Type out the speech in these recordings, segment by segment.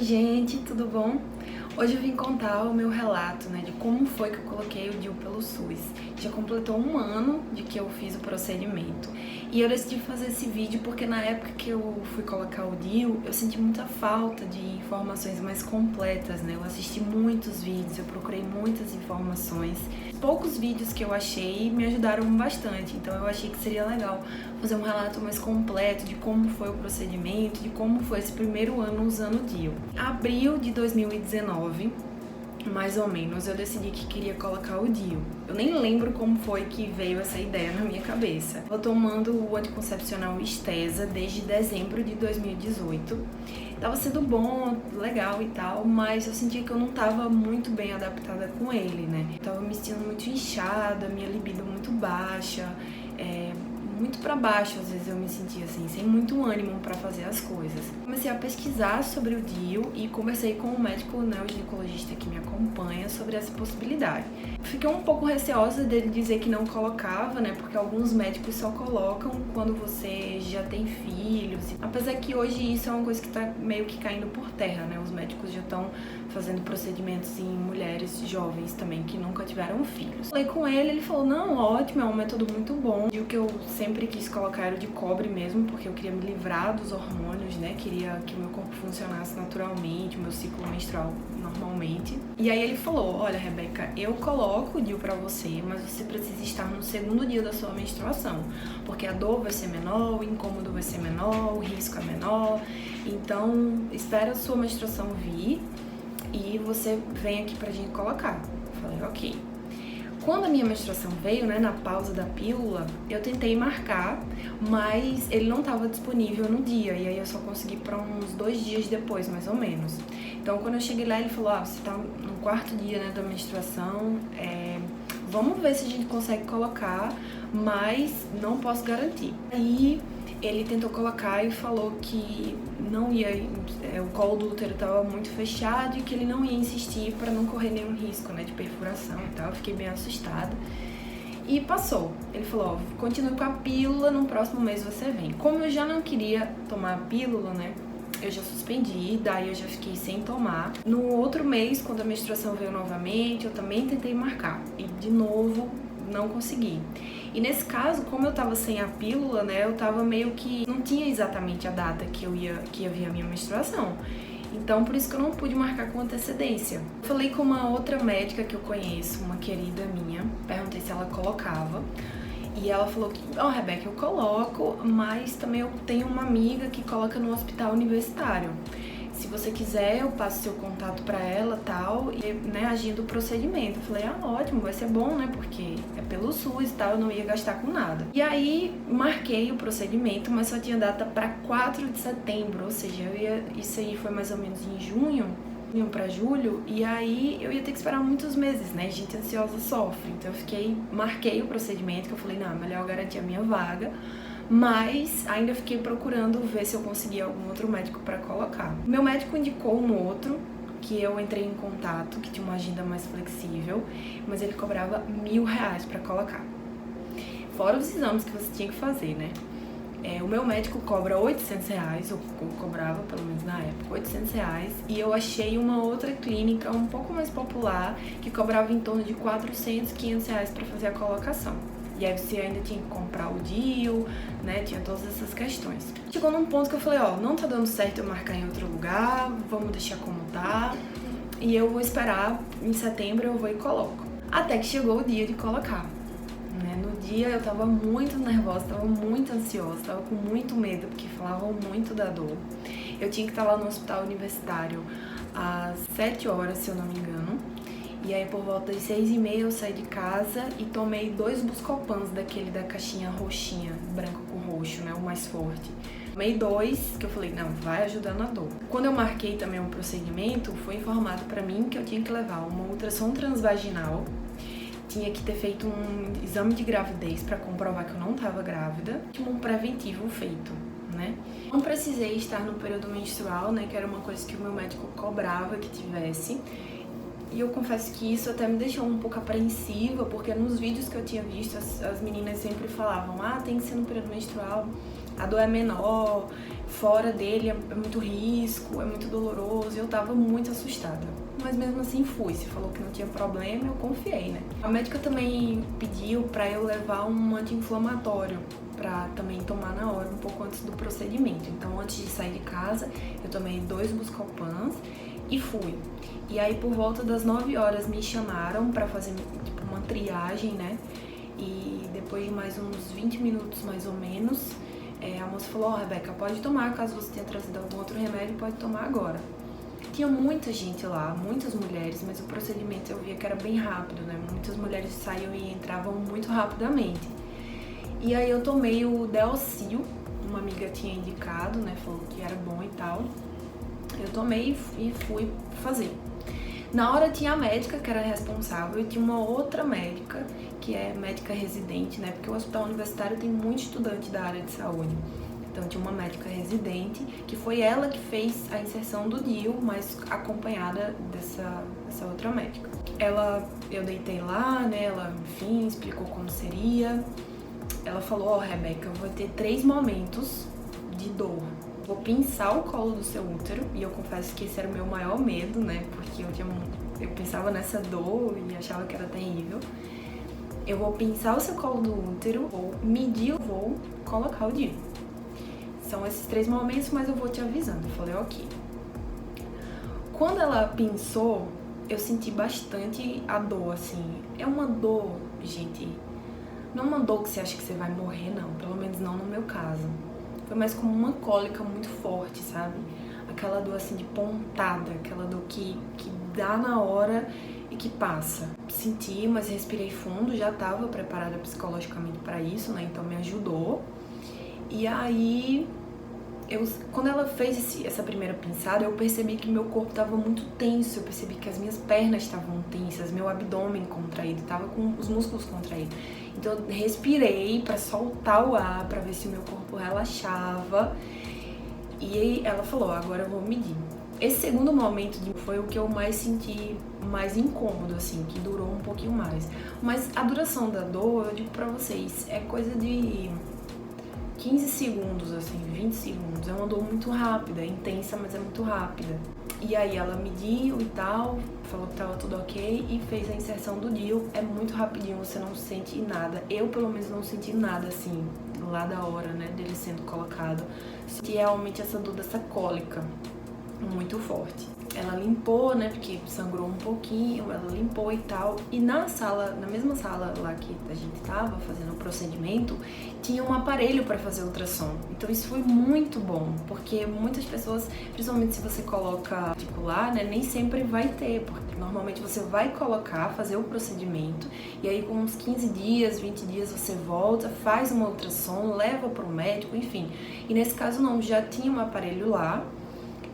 Gente, tudo bom? Hoje eu vim contar o meu relato, de como foi que eu coloquei o DIU pelo SUS. Já completou um ano de que eu fiz o procedimento. E eu decidi fazer esse vídeo porque na época que eu fui colocar o DIU, eu senti muita falta de informações mais completas, Eu assisti muitos vídeos, eu procurei muitas informações. Poucos vídeos que eu achei me ajudaram bastante, então eu achei que seria legal fazer um relato mais completo de como foi o procedimento, de como foi esse primeiro ano usando o DIU. Abril de 2019, mais ou menos, eu decidi que queria colocar o DIU. Eu nem lembro como foi que veio essa ideia na minha cabeça. Eu tô tomando o anticoncepcional Estesa desde dezembro de 2018. Tava sendo bom, legal e tal, mas eu sentia que eu não tava muito bem adaptada com ele, Eu tava me sentindo muito inchada, minha libido muito baixa, muito pra baixo, às vezes eu me sentia assim, sem muito ânimo pra fazer as coisas. Comecei a pesquisar sobre o DIU e conversei com o médico, o ginecologista que me acompanha, sobre essa possibilidade. Fiquei um pouco receosa dele dizer que não colocava, porque alguns médicos só colocam quando você já tem filhos. Apesar que hoje isso é uma coisa que tá meio que caindo por terra, Os médicos já estão fazendo procedimentos em mulheres jovens também que nunca tiveram filhos. Falei com ele, ele falou, não, ótimo, é um método muito bom. E o que eu sempre quis colocar era o de cobre mesmo, porque eu queria me livrar dos hormônios, Queria que o meu corpo funcionasse naturalmente, o meu ciclo menstrual normalmente. E aí ele falou, olha, Rebeca, eu coloco o DIU pra você, mas você precisa estar no segundo dia da sua menstruação, porque a dor vai ser menor, o incômodo vai ser menor, o risco é menor. Então, espera a sua menstruação vir e você vem aqui pra gente colocar. Eu falei, ok. Quando a minha menstruação veio, na pausa da pílula, eu tentei marcar, mas ele não estava disponível no dia, e aí eu só consegui para uns 2 dias depois, mais ou menos. Então, quando eu cheguei lá, ele falou, você tá no 4º dia, da menstruação, vamos ver se a gente consegue colocar, mas não posso garantir. Aí ele tentou colocar e falou que não ia, o colo do útero estava muito fechado e que ele não ia insistir para não correr nenhum risco, de perfuração e tal. Eu fiquei bem assustada. E passou. Ele falou, continue com a pílula, no próximo mês você vem. Como eu já não queria tomar a pílula, eu já suspendi, daí eu já fiquei sem tomar. No outro mês, quando a menstruação veio novamente, eu também tentei marcar. E de novo, não consegui. E nesse caso, como eu tava sem a pílula, eu tava meio que... não tinha exatamente a data que ia vir a minha menstruação. Então, por isso que eu não pude marcar com antecedência. Falei com uma outra médica que eu conheço, uma querida minha, perguntei se ela colocava. E ela falou que, Rebeca, eu coloco, mas também eu tenho uma amiga que coloca no hospital universitário. Se você quiser, eu passo seu contato pra ela, tal, e, agindo o procedimento. Eu falei, ótimo, vai ser bom, porque é pelo SUS e tal, eu não ia gastar com nada. E aí, marquei o procedimento, mas só tinha data pra 4 de setembro, ou seja, isso aí foi mais ou menos em junho pra julho, e aí eu ia ter que esperar muitos meses, Gente ansiosa sofre. Então eu marquei o procedimento, que eu falei, não, é melhor eu garantir a minha vaga, mas ainda fiquei procurando ver se eu conseguia algum outro médico para colocar. Meu médico indicou um outro, que eu entrei em contato, que tinha uma agenda mais flexível, mas ele cobrava R$1.000 para colocar. Fora os exames que você tinha que fazer, o meu médico cobra R$800, ou cobrava, pelo menos na época, R$800, e eu achei uma outra clínica um pouco mais popular, que cobrava em torno de R$400, R$500 para fazer a colocação. E aí você ainda tinha que comprar o DIU, tinha todas essas questões. Chegou num ponto que eu falei, não tá dando certo eu marcar em outro lugar, vamos deixar como tá, e eu vou esperar, em setembro eu vou e coloco. Até que chegou o dia de colocar. No dia eu tava muito nervosa, tava muito ansiosa, tava com muito medo, porque falavam muito da dor. Eu tinha que estar lá no hospital universitário às 7 horas, se eu não me engano. E aí por volta das 6h30 eu saí de casa e tomei 2 Buscopans daquele da caixinha roxinha, branco com roxo, o mais forte. Tomei 2, que eu falei, não, vai ajudar na dor. Quando eu marquei também um procedimento, foi informado pra mim que eu tinha que levar uma ultrassom transvaginal, tinha que ter feito um exame de gravidez pra comprovar que eu não tava grávida, e um preventivo feito, Não precisei estar no período menstrual, que era uma coisa que o meu médico cobrava que tivesse. E eu confesso que isso até me deixou um pouco apreensiva, porque nos vídeos que eu tinha visto, as meninas sempre falavam, tem que ser no período menstrual, a dor é menor, fora dele é muito risco, é muito doloroso, e eu tava muito assustada. Mas mesmo assim fui, se falou que não tinha problema, eu confiei, né? A médica também pediu pra eu levar um anti-inflamatório pra também tomar na hora, um pouco antes do procedimento. Então, antes de sair de casa, eu tomei 2 Buscopans e fui. E aí, por volta das 9 horas, me chamaram pra fazer tipo uma triagem, né? E depois de mais uns 20 minutos, mais ou menos, a moça falou: Rebeca, pode tomar, caso você tenha trazido algum outro remédio, pode tomar agora. Tinha muita gente lá, muitas mulheres, mas o procedimento eu via que era bem rápido, né? Muitas mulheres saíam e entravam muito rapidamente. E aí eu tomei o Delcil, uma amiga tinha indicado, né? Falou que era bom e tal. Eu tomei e fui fazer. Na hora tinha a médica, que era responsável, e tinha uma outra médica, que é médica residente, né? Porque o hospital universitário tem muito estudante da área de saúde. Então tinha uma médica residente, que foi ela que fez a inserção do DIU, mas acompanhada dessa outra médica. Eu deitei lá, né? Ela, enfim, explicou como seria. Ela falou: Rebeca, vou ter 3 momentos de dor. Vou pinçar o colo do seu útero, e eu confesso que esse era o meu maior medo, né? Porque eu pensava nessa dor e achava que era terrível. Eu vou pinçar o seu colo do útero, vou medir, vou colocar o DIU. São esses 3 momentos, mas eu vou te avisando. Eu falei: ok. Quando ela pinçou, eu senti bastante a dor, assim. É uma dor, gente, não é uma dor que você acha que você vai morrer, não. Pelo menos não no meu caso. Foi mais como uma cólica muito forte, sabe? Aquela dor assim de pontada, aquela dor que dá na hora e que passa. Senti, mas respirei fundo, já estava preparada psicologicamente para isso, né? Então me ajudou. E aí, quando ela fez essa primeira pinçada, eu percebi que meu corpo estava muito tenso, eu percebi que as minhas pernas estavam tensas, meu abdômen contraído, estava com os músculos contraídos. Então eu respirei para soltar o ar, para ver se o meu corpo relaxava. E aí ela falou: agora eu vou medir. Esse segundo momento foi o que eu mais senti, mais incômodo, assim, que durou um pouquinho mais. Mas a duração da dor, eu digo pra vocês, é coisa de 15 segundos, assim, 20 segundos. É uma dor muito rápida, é intensa, mas é muito rápida. E aí ela mediu e tal, falou que tava tudo ok e fez a inserção do DIU. É muito rapidinho, você não sente nada. Eu, pelo menos, não senti nada, assim, lá da hora, né, dele sendo colocado. Senti realmente essa dor dessa cólica muito forte. Ela limpou, né, porque sangrou um pouquinho, ela limpou e tal. E na mesma sala lá que a gente tava fazendo o procedimento, tinha um aparelho para fazer ultrassom. Então isso foi muito bom, porque muitas pessoas, principalmente se você coloca articular, né, nem sempre vai ter, porque normalmente você vai colocar, fazer o procedimento, e aí com uns 15 dias, 20 dias você volta, faz uma ultrassom, leva pro médico, enfim. E nesse caso não, já tinha um aparelho lá.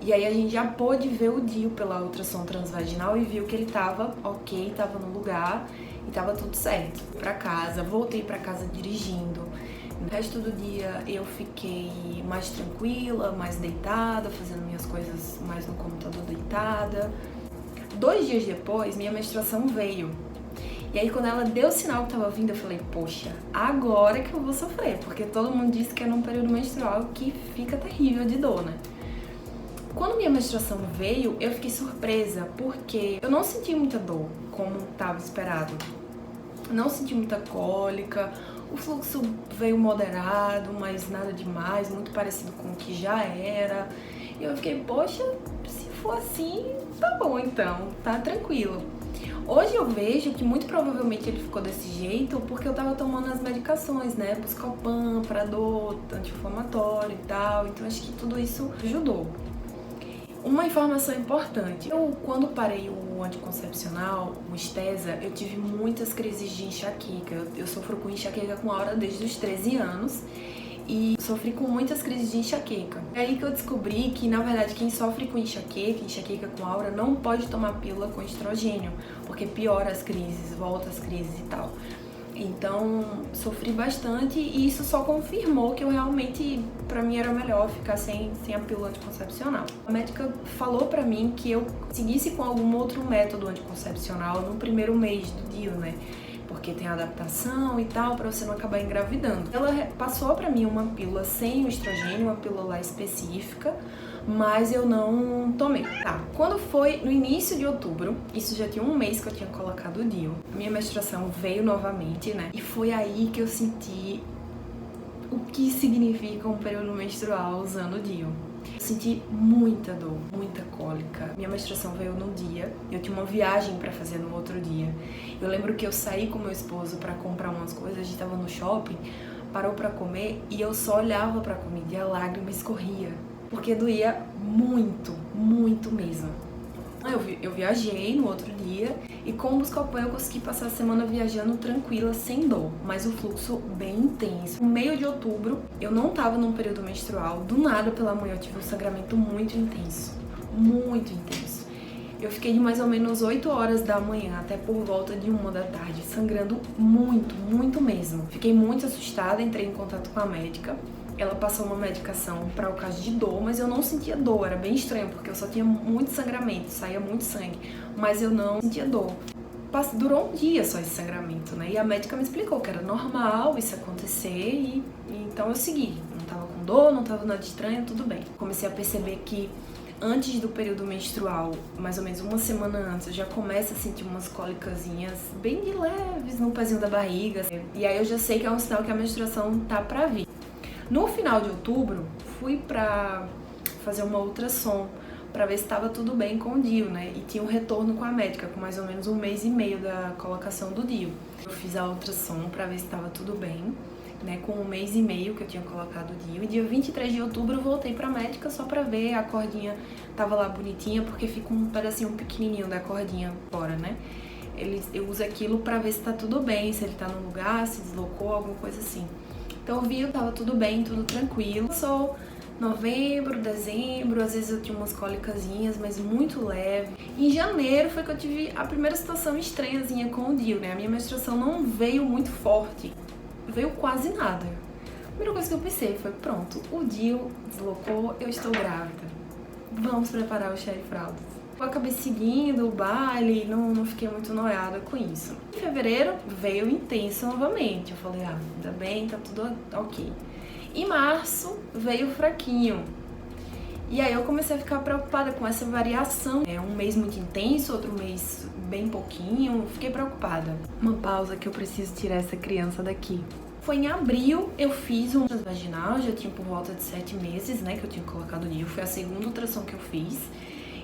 E aí a gente já pôde ver o DIU pela ultrassom transvaginal e viu que ele tava ok, tava no lugar e tava tudo certo. Fui pra casa, voltei pra casa dirigindo. No resto do dia eu fiquei mais tranquila, mais deitada, fazendo minhas coisas mais no computador deitada. 2 dias depois, minha menstruação veio. E aí quando ela deu o sinal que tava vindo, eu falei: poxa, agora que eu vou sofrer, porque todo mundo disse que é num período menstrual que fica terrível de dor, né? Quando minha menstruação veio, eu fiquei surpresa, porque eu não senti muita dor, como estava esperado. Não senti muita cólica, o fluxo veio moderado, mas nada demais, muito parecido com o que já era. E eu fiquei: poxa, se for assim, tá bom então, tá tranquilo. Hoje eu vejo que muito provavelmente ele ficou desse jeito porque eu tava tomando as medicações, né? Buscopan, pra dor, anti-inflamatório e tal, então acho que tudo isso ajudou. Uma informação importante: eu, quando parei o anticoncepcional, o Stesa, eu tive muitas crises de enxaqueca. Eu sofro com enxaqueca com aura desde os 13 anos e sofri com muitas crises de enxaqueca. É aí que eu descobri que, na verdade, quem sofre com enxaqueca com aura, não pode tomar pílula com estrogênio, porque piora as crises, volta as crises e tal. Então, sofri bastante e isso só confirmou que eu realmente, pra mim, era melhor ficar sem a pílula anticoncepcional. A médica falou pra mim que eu seguisse com algum outro método anticoncepcional no primeiro mês do DIU, né? porque tem adaptação e tal, pra você não acabar engravidando. Ela passou pra mim uma pílula sem o estrogênio, uma pílula lá específica, mas eu não tomei. Tá, quando foi no início de outubro, isso já tinha um mês que eu tinha colocado o DIU, minha menstruação veio novamente, né? E foi aí que eu senti o que significa um período menstrual usando o DIU. Eu senti muita dor, muita cólica. Minha menstruação veio num dia, eu tinha uma viagem pra fazer no outro dia. Eu lembro que eu saí com meu esposo pra comprar umas coisas, a gente tava no shopping, parou pra comer e eu só olhava pra comida e a lágrima escorria. Porque doía muito, muito mesmo. Eu viajei no outro dia e com o Buscopan eu consegui passar a semana viajando tranquila, sem dor, mas o fluxo bem intenso. No meio de outubro, eu não tava num período menstrual, do nada pela manhã eu tive um sangramento muito intenso, muito intenso. Eu fiquei de mais ou menos 8 horas da manhã até por volta de 1 da tarde, sangrando muito, muito mesmo. Fiquei muito assustada, entrei em contato com a médica. Ela passou uma medicação para o caso de dor, mas eu não sentia dor, era bem estranho, porque eu só tinha muito sangramento, saía muito sangue, mas eu não sentia dor. Durou um dia só esse sangramento, né? E a médica me explicou que era normal isso acontecer e então eu segui. Não tava com dor, não tava nada estranho, tudo bem. Comecei a perceber que antes do período menstrual, mais ou menos uma semana antes, eu já começo a sentir umas cólicazinhas bem de leves no pezinho da barriga. E aí eu já sei que é um sinal que a menstruação tá pra vir. No final de outubro, fui pra fazer uma ultrassom pra ver se estava tudo bem com o DIU, né? E tinha um retorno com a médica, com mais ou menos 1 mês e meio da colocação do DIU. Eu fiz a ultrassom pra ver se estava tudo bem, né? Com 1 mês e meio que eu tinha colocado o DIU. E dia 23 de outubro eu voltei pra médica só pra ver, a cordinha tava lá bonitinha, porque fica um pedacinho pequenininho da cordinha fora, né? Eu uso aquilo pra ver se tá tudo bem, se ele tá no lugar, se deslocou, alguma coisa assim. Então eu vi, tava tudo bem, tudo tranquilo. Passou novembro, dezembro, às vezes eu tinha umas cólicazinhas, mas muito leve. Em janeiro foi que eu tive a primeira situação estranhazinha com o DIU, né? A minha menstruação não veio muito forte, veio quase nada. A primeira coisa que eu pensei foi, pronto, o DIU deslocou, eu estou grávida. Vamos preparar o chá de fraldas. Eu acabei seguindo o baile, não fiquei muito noiada com isso. Em fevereiro veio intenso novamente. Eu falei, ainda bem, tá tudo ok. Em março veio fraquinho. E aí eu comecei a ficar preocupada com essa variação. Um mês muito intenso, outro mês bem pouquinho. Fiquei preocupada. Uma pausa que eu preciso tirar essa criança daqui. Foi em abril, eu fiz um vaginal, já tinha por volta de 7 meses, né, que eu tinha colocado o DIU. Foi a segunda ultrassom que eu fiz.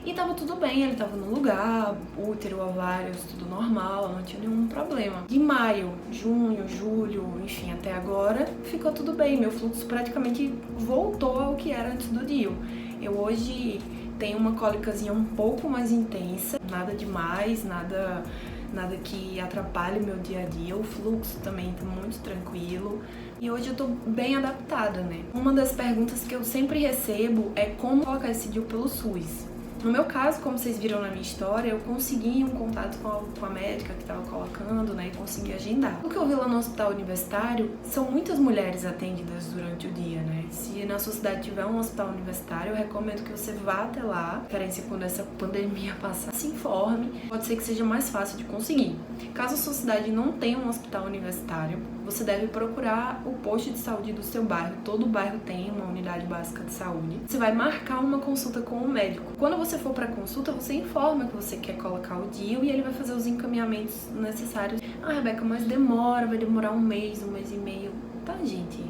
E tava tudo bem, ele tava no lugar, útero, ovários, tudo normal, não tinha nenhum problema. De maio, junho, julho, enfim, até agora, ficou tudo bem. Meu fluxo praticamente voltou ao que era antes do DIU. Eu hoje tenho uma cólicazinha um pouco mais intensa, nada demais, nada que atrapalhe meu dia a dia. O fluxo também tá muito tranquilo. E hoje eu tô bem adaptada, né? Uma das perguntas que eu sempre recebo é como colocar esse DIU pelo SUS. No meu caso, como vocês viram na minha história, eu consegui um contato com a médica que estava colocando, né, e consegui agendar. O que eu vi lá no hospital universitário, são muitas mulheres atendidas durante o dia, né? Se na sua cidade tiver um hospital universitário, eu recomendo que você vá até lá, referência quando essa pandemia passar, se informe, pode ser que seja mais fácil de conseguir. Caso a sua cidade não tenha um hospital universitário, você deve procurar o posto de saúde do seu bairro. Todo bairro tem uma unidade básica de saúde. Você vai marcar uma consulta com o médico. Quando você for para consulta, você informa que você quer colocar o DIU e ele vai fazer os encaminhamentos necessários. Rebeca, mas vai demorar 1 mês, 1 mês e meio. Tá, gente,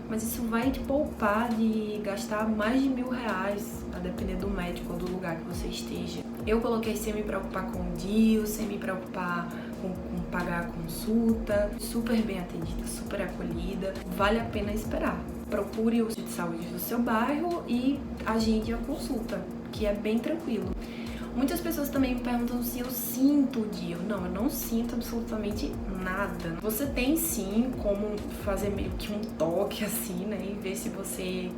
mas isso vai te poupar de gastar mais de R$1.000, a depender do médico ou do lugar que você esteja. Eu coloquei sem me preocupar com o DIU, sem me preocupar com pagar a consulta, super bem atendida, super acolhida, vale a pena esperar. Procure o posto de saúde do seu bairro e agende a consulta, que é bem tranquilo. Muitas pessoas também me perguntam se eu sinto o DIU. Não, eu não sinto absolutamente nada. Você tem sim como fazer meio que um toque assim, né? E ver se você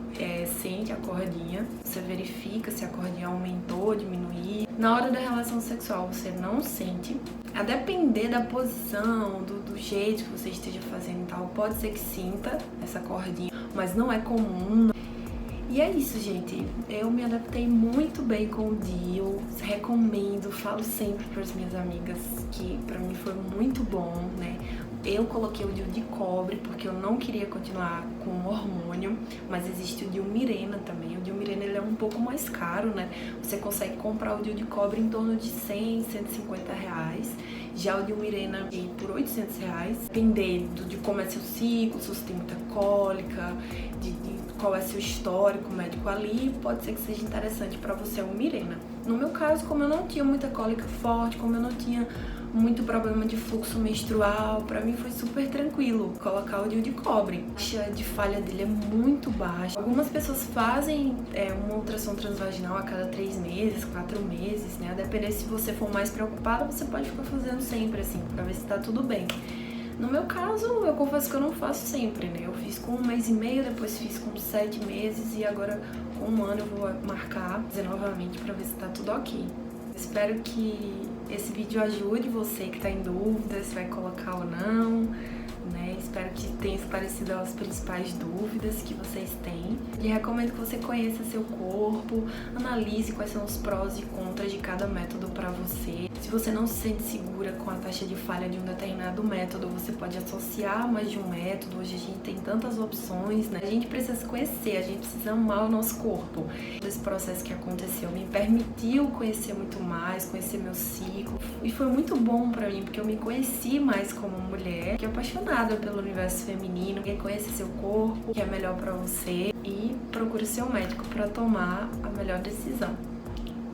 sente a cordinha. Você verifica se a cordinha aumentou, diminuiu. Na hora da relação sexual você não sente. A depender da posição, do jeito que você esteja fazendo e tal, pode ser que sinta essa cordinha, mas não é comum. E é isso, gente. Eu me adaptei muito bem com o DIU, recomendo, falo sempre para as minhas amigas que pra mim foi muito bom, né? Eu coloquei o DIU de cobre porque eu não queria continuar com o hormônio, mas existe o DIU Mirena também. O DIU Mirena ele é um pouco mais caro, né? Você consegue comprar o DIU de cobre em torno de 100, 150 reais. Já o DIU Mirena por 800 reais. Dependendo de como é seu ciclo, se você tem muita cólica, de qual é seu histórico médico ali, pode ser que seja interessante para você o Mirena. No meu caso, como eu não tinha muita cólica forte, como eu não tinha muito problema de fluxo menstrual, pra mim foi super tranquilo colocar o DIU de cobre. A taxa de falha dele é muito baixa. Algumas pessoas fazem uma ultrassom transvaginal a cada 3 meses, 4 meses, né? A depender se você for mais preocupada, você pode ficar fazendo sempre, assim, pra ver se tá tudo bem. No meu caso, eu confesso que eu não faço sempre, né? Eu fiz com 1 mês e meio, depois fiz com 7 meses e agora com 1 ano eu vou marcar, fazer novamente pra ver se tá tudo ok. Espero que esse vídeo ajude você que tá em dúvida se vai colocar ou não, né? Espero que tenha esclarecido as principais dúvidas que vocês têm. E recomendo que você conheça seu corpo, analise quais são os prós e contras de cada método para você. Se você não se sente segura com a taxa de falha de um determinado método, você pode associar mais de um método. Hoje a gente tem tantas opções, né? A gente precisa se conhecer, a gente precisa amar o nosso corpo. Esse processo que aconteceu me permitiu conhecer muito mais, conhecer meu ciclo. E foi muito bom pra mim, porque eu me conheci mais como mulher, que é apaixonada pelo universo feminino, que conhece seu corpo, que é melhor pra você, e procure seu médico pra tomar a melhor decisão.